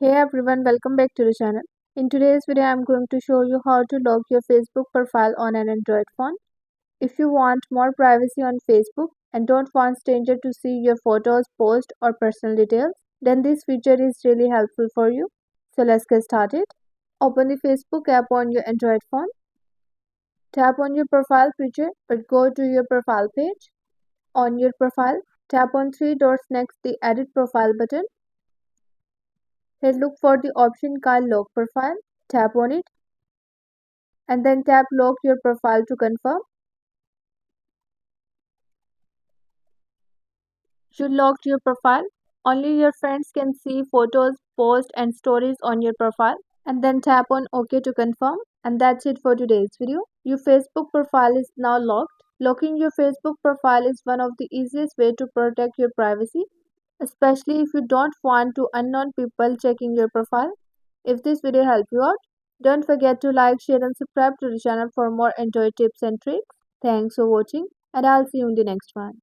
Hey everyone, welcome back to the channel. In today's video, I'm going to show you how to lock your Facebook profile on an Android phone. If you want more privacy on Facebook and don't want strangers to see your photos, posts, or personal details, then this feature is really helpful for you. So let's get started. Open the Facebook app on your Android phone. Tap on your profile picture or go to your profile page. On your profile, tap on three dots next the Edit Profile button. Here look for the option called Lock Profile. Tap on it and then tap Lock Your Profile to confirm. You locked your profile. Only your friends can see photos, posts, and stories on your profile. And then tap on OK to confirm. And that's it for today's video. Your Facebook profile is now locked. Locking your Facebook profile is one of the easiest way to protect your privacy, especially if you don't want to unknown people checking your profile. If this video helped you out, don't forget to like, share and subscribe to the channel for more Android tips and tricks. Thanks for watching and I'll see you in the next one.